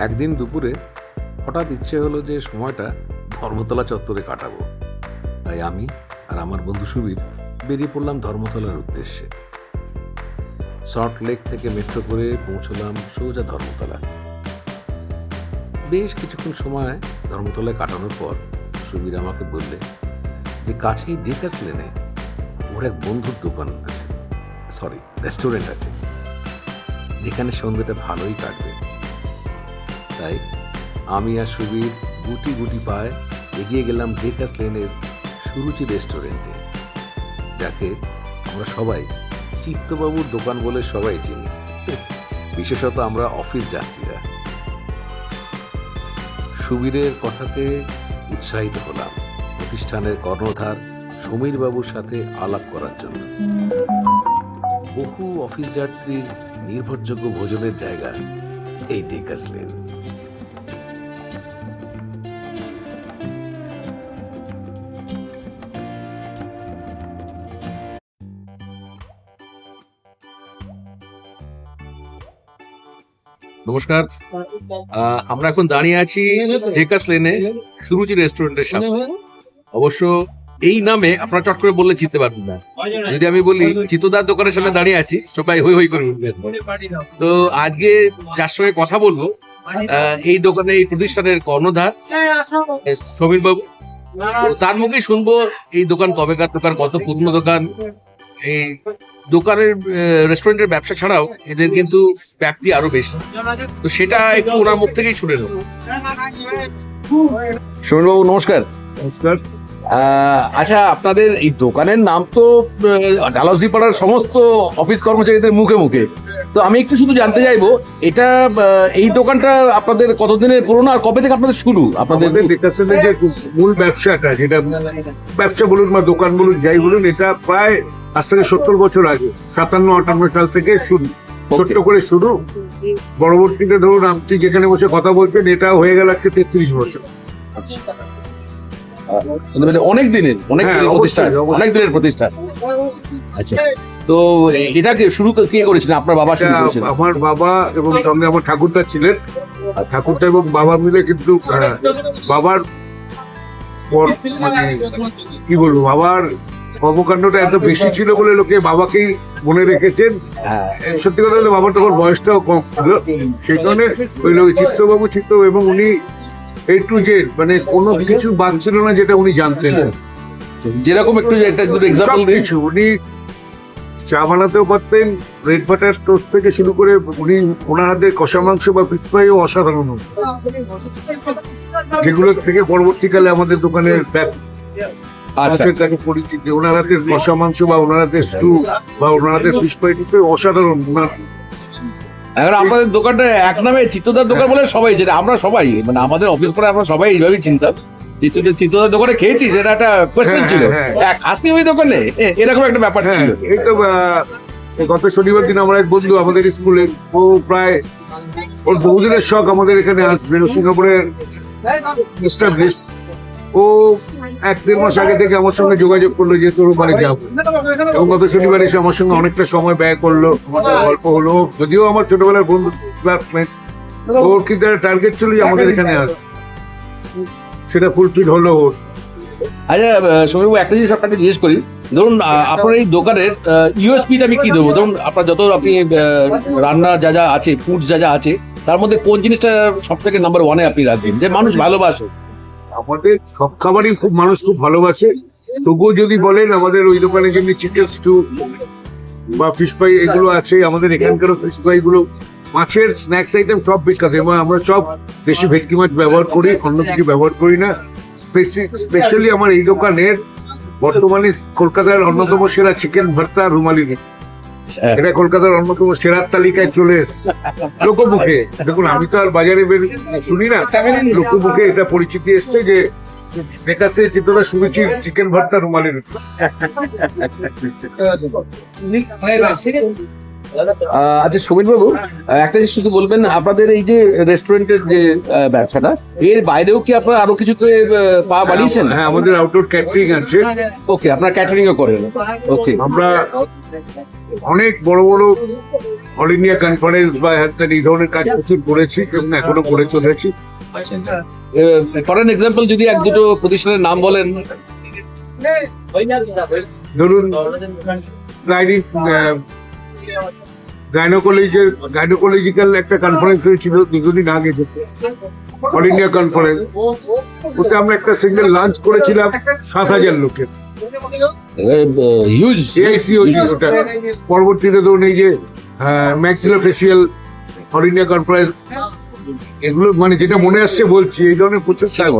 একদিন দুপুরে হঠাৎ ইচ্ছে হলো যে সময়টা ধর্মতলা চত্বরে কাটাবো। তাই আমি আর আমার বন্ধু সুবীর বেরিয়ে পড়লাম ধর্মতলার উদ্দেশ্যে। সল্ট লেক থেকে মেট্রো করে পৌঁছলাম সোজা ধর্মতলা। বেশ কিছুক্ষণ সময় ধর্মতলায় কাটানোর পর সুবীর আমাকে বললে যে কাছেই ডেকাস লেনে ওর এক বন্ধুর দোকান আছে, রেস্টুরেন্ট আছে, যেখানে সন্ধ্যেটা ভালোই কাটবে। তাই আমি আর সুবীর গুটি গুটি পায়ে এগিয়ে গেলাম ডেকাস লেনের সুরুচি রেস্টুরেন্টে, যাকে আমরা সবাই চিত্তবাবুর দোকান বলে সবাই চিনি, বিশেষত আমরা অফিস যাত্রীরা। সুবীরের কথাতে উৎসাহিত হলাম প্রতিষ্ঠানের কর্ণধার সমীর বাবুর সাথে আলাপ করার জন্য। বহু অফিস যাত্রীর নির্ভরযোগ্য ভোজনের জায়গা এই ডেকাস লেন। নমস্কার, আমরা এখন দাঁড়িয়ে আছি ডেকাস লেনে সুরুচি রেস্টুরেন্টের সামনে। অবশ্য এই নামে আপনারা চট করে বললে চিনতে পারবেন না। যদি আমি বলি চিত্তদার দোকানের সামনে দাঁড়িয়ে আছি, সবাই হই হই করে উঠবেন। তো আজকে যার সঙ্গে কথা বলবো, এই দোকানে এই প্রতিষ্ঠানের কর্ণধার সমীর বাবু। তার মুখেই শুনবো এই দোকান কবেকার দোকান, কত পুরনো দোকান। এই দোকানের রেস্টুরেন্টের ব্যবসা ছাড়াও এদের কিন্তু ব্যাপ্তি আরো বেশি, তো সেটা একটু ওনার মুখ থেকেই শুনে নেব। সমীর বাবু নমস্কার। নমস্কার। আচ্ছা, আপনাদের এই দোকানের নাম তো ডালহৌসি পাড়ার সমস্ত অফিস কর্মচারীদের মুখে মুখে। তো আমি একটু শুধু জানতে চাইবো, এটা এই দোকানটা আপনাদের কতদিনের পুরনো আর কবে থেকে আপনাদের শুরু? আপনাদের ডেকাসের যে মূল ব্যবসাটা, যেটা ব্যবসা বলুন বা দোকান বলুন যাই বলুন, এটা প্রায় আজ থেকে 70 বছর আগে 57-58 সাল থেকে শুরু, ছোট্ট করে শুরু। পরবর্তীতে ধরুন আপনি যেখানে বসে কথা বলছেন, এটা হয়ে গেল আজকে 33 বছর। অনেক দিনের প্রতিষ্ঠান, অনেক দিনের প্রতিষ্ঠান। আচ্ছা, তো এটাকে শুরু কে করেছিলেন? আপনার বাবা শুরু করেছিলেন? আমার বাবা এবং সঙ্গে আমার ঠাকুরদা ছিলেন। ঠাকুরদা এবং বাবা মিলে, কিন্তু বাবার পর মানে কি বলবো, বাবার কর্মকাণ্ডটা এত বেশি ছিল বলে লোকে বাবাকেই মনে রেখেছেন। সত্যি কথা বলতে বাবার তখন বয়সটাও কম ছিল, সেই কারণে ওই লোক চিত্তবাবু এবং উনি A to Z, মানে কোনো কিছু বাদ ছিল না যেটা উনি জানতেন। যেরকম একটু এক্সাম্পল দিন। উনি চা বানাতেও পারতেন, ব্রেড বাটার টোস্ট থেকে শুরু করে উনি ওনার হাতের কষা মাংস বা ফিশ ফ্রাইও অসাধারণ, যেগুলো থেকে পরবর্তীকালে আমাদের দোকানের তাকে পরিচিতি। ওনার হাতের কষা মাংস বা ওনার হাতের স্টু বা ওনার হাতের ফিশ ফ্রাই অসাধারণ। এখন আপনাদের দোকানটা এক নামে চিত্তদার দোকান বলে সবাই চেনে। আমরা সবাই, মানে আমাদের অফিস করে আমরা সবাই এইভাবেই চিনতাম। চিত্তদার দোকানে খেয়েছি, সেটা একটা কোয়েশ্চেন ছিল, খাসনি ওই দোকানে, এরকম একটা ব্যাপার ছিল। এই তো গত শনিবার দিন আমার এক বন্ধু আমাদের স্কুলে, ও প্রায় ওর বহুদিনের শখ আমাদের এখানে আসবে, সিঙ্গাপুরের এস্টাবলিশড। ও 1-1.5 মাস আগে থেকে আমার সঙ্গে যোগাযোগ করলো যে তোর ওখানে যাবো, এবং গত শনিবার এসে আমার সঙ্গে অনেকটা সময় ব্যয় করলো, গল্প হলো। যদিও আমার ছোটবেলার বন্ধু, ক্লাসমেট, ওর কিন্তু একটা টার্গেট ছিল যে আমাদের এখানে আসবে, সেটা ফুলফিল হলো ওর। আচ্ছা সমীরবাবু, একটা জিনিস আপনাকে জিজ্ঞেস করি, ধরুন আপনার এই দোকানের ইউএসপিটা আমি কি দেবো? ধরুন আপনার যত আপনি রান্না যা যা আছে, ফুড যা যা আছে, তার মধ্যে কোন জিনিসটা সব থেকে নাম্বার 1-এ আপনি রাখবেন, যে মানুষ ভালোবাসে? আমাদের সব খাবারই মানুষ খুব ভালোবাসে। তবুও যদি বলেন, আমাদের ওই দোকানে যেমনি চিকেন স্টু বা ফিশ ফ্রাই এগুলো আছে, আমাদের এখানকারও ফিশ ফ্রাই গুলো, মাছের স্ন্যাক্স আইটেম সব বিখ্যাত। এবং আমরা সব বেশি ভেটকি মাছ ব্যবহার করি, অন্য কিছু ব্যবহার করি না। স্পেশালি আমার এই দোকানের বর্তমানে কলকাতার অন্যতম সেরা চিকেন ভর্তা রুমালি, এটা কলকাতার অন্যতম সেরার তালিকায় চলে এসেছে লোকমুখে। দেখুন, আমি তো আর বাজারে শুনি না, লোকমুখে এটা পরিচিতি এসছে যে ডেকাসে চিত্তদা সুরুচির চিকেন ভর্তা রুমালি রুটি। আচ্ছা সমীর বাবু, একটা জিনিস শুধু বলবেন, আপনাদের এই যে রেস্টুরেন্টের যে ব্যবসাটা, এর বাইরেও কি আপনারা আরো কিছুতে পা বাড়িয়েছেন? হ্যাঁ, আমাদের আউটডোর ক্যাটারিং আছে। ওকে, আপনারা ক্যাটারিংও করেন? ওকে, আমরা অনেক বড় বড় অল ইন্ডিয়া কনফারেন্স বা হ্যাঁ এই ধরনের কাজ প্রচুর করেছি এবং এখনো করে চলেছি। ফর এন এক্সাম্পল যদি এক দুটো প্রতিষ্ঠানের নাম বলেন। ধরুন গাইনোকোলজিক্যাল একটা কনফারেন্স হয়েছিল কিছুদিন আগে, অল ইন্ডিয়া কনফারেন্স। ওতে আমরা একটা সিঙ্গেল লাঞ্চ করেছিলাম 7,000 লোকের, হিউজ এআইসিওজি ওটা। পরবর্তীতে ধরুন এই যে ম্যাক্সিলোফেসিয়াল অল ইন্ডিয়া কনফারেন্স, এগুলো মানে যেটা মনে আসছে বলছি, এই ধরনের প্রচুর কাজ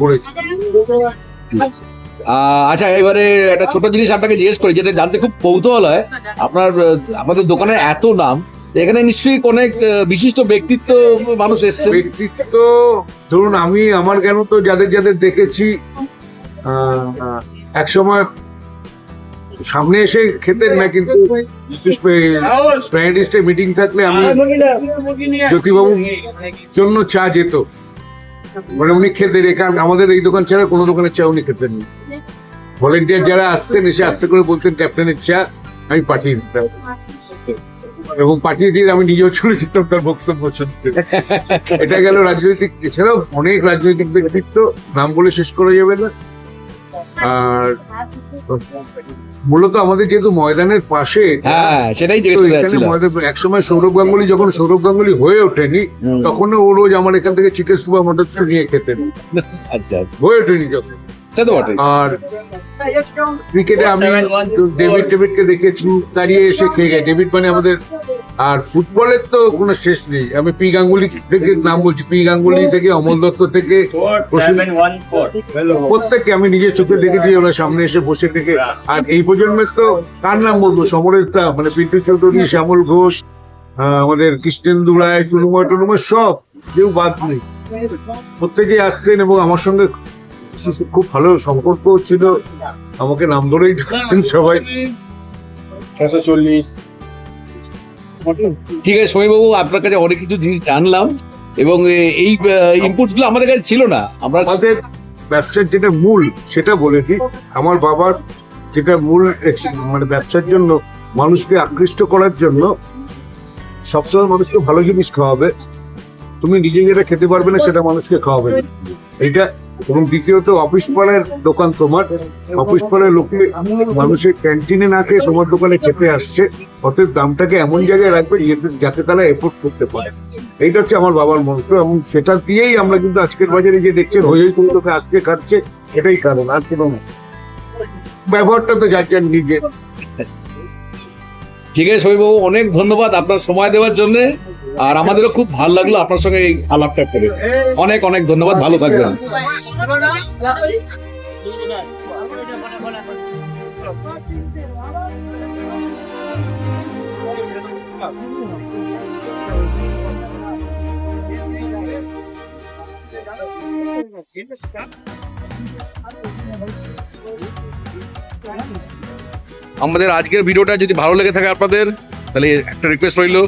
করেছি। আচ্ছা, এবারে একটা ছোট জিনিস আপনাকে জিজ্ঞেস করি, যেটা জানতে খুব কৌতূহল হয়। আমাদের দোকানের এত নাম, এখানে নিশ্চয়ই অনেক বিশিষ্ট ব্যক্তিত্ব মানুষ এসছে। ব্যক্তিত্ব ধরুন আমি আমার জ্ঞান তো যাদের যাদের দেখেছি, এক সময় সামনে এসে খেতেন না, কিন্তু মিটিং থাকলে আমি জ্যোতিবাবুর জন্য চা যেত, মানে উনি খেতে রেখে আমাদের এই দোকান ছাড়া কোনো দোকানের চা উনি খেতেন না। ভলেন্টিয়ার যারা আসতেন এসে আস্তে করে বলতেন ক্যাপ্টেনের চা, আমি পাঠিয়ে দিতাম এবং পাঠিয়ে দিয়ে আমি নিজেও চলে যেতাম তার বক্তব্য শুনতে। এটা গেল রাজনৈতিক, এছাড়াও অনেক রাজনৈতিক ব্যক্তিত্ব, নাম বলে শেষ করা যাবে না। আর মূলত আমাদের যেহেতু ময়দানের পাশে, হ্যাঁ সেটাই এক সময় সৌরভ গাঙ্গুলি, যখন সৌরভ গাঙ্গুলি হয়ে ওঠেনি তখনও ও রোজ আমার এখান থেকে চিকেন স্যুপ বা মটর স্যুপ নিয়ে খেতেন। আচ্ছা, হয়ে ওঠেনি যখন। আর ক্রিকেটে আমি ডেভিডকে দেখেছি দাঁড়িয়ে এসে খেয়ে গেছে। ডেভিড মানে আমাদের, আর ফুটবলের তো কোনো শেষ নেই। আমি পি গাঙ্গুলি থেকে নাম বলছি, পি গাঙ্গুলি থেকে অমল দত্ত থেকে প্রত্যেককে আমি নিজের চোখে দেখেছি ওরা সামনে এসে বসে থেকে। আর এই প্রজন্মের তো কার নাম বলবো, সমরেশ দা, মানে পিন্টু চৌধুরী, শ্যামল ঘোষ, আমাদের কৃষ্ণেন্দু রায়, টুনুময় সব কেউ বাদ নেই। প্রত্যেকেই আসতেন এবং আমার সঙ্গে খুব ভালো সম্পর্ক ছিল, আমাকে নাম ধরেই ঢুকছেন সবাই। 640। ঠিক আছে সমীর বাবু, আপনার কাছে অনেক কিছু জিনিস জানলাম এবং এই ইনপুটস গুলো আমাদের কাছে ছিল না। আমাদের ব্যবসার যেটা মূল সেটা বলে দিই, আমার বাবার যেটা মূল মানে ব্যবসার জন্য মানুষকে আকৃষ্ট করার জন্য সবসময় মানুষকে ভালো জিনিস খাওয়াবে, তুমি নিজে যেটা খেতে পারবে না সেটা মানুষকে খাওয়াবে না, এইটা। এবং দ্বিতীয়ত অফিস পাড়ার দোকান তোমার, অফিস পাড়ার লোকে মানুষের ক্যান্টিনে না খেয়ে তোমার দোকানে খেতে আসছে, অতএব দামটাকে এমন জায়গায় রাখবে যাতে তারা এফোর্ড করতে পারে। এইটা হচ্ছে আমার বাবার মন্ত্র এবং সেটা দিয়েই আমরা কিন্তু আজকের বাজারে যে দেখছেন হই করে লোকে আজকে খাচ্ছে, এটাই কারণ, আর কোনো ব্যবহারটা তো যার যার নিজে। ঠিক আছে সমীর বাবু, অনেক ধন্যবাদ আপনার সময় দেওয়ার জন্য, আর আমাদেরও খুব ভালো লাগলো আপনার সঙ্গে এই আলাপটা করে। অনেক অনেক ধন্যবাদ, ভালো থাকবেন। আমাদের আজকের ভিডিওটা যদি ভালো লেগে থাকে আপনাদের, তাহলে একটা রিকোয়েস্ট রইল,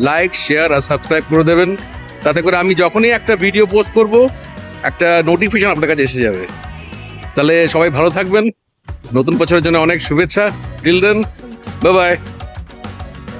লাইক, শেয়ার আর সাবস্ক্রাইব করে দেবেন। তাতে করে আমি যখনই একটা ভিডিও পোস্ট করব একটা নোটিফিকেশন আপনার কাছে এসে যাবে। তাহলে সবাই ভালো থাকবেন, নতুন বছরের জন্য অনেক শুভেচ্ছা। Till then, bye by.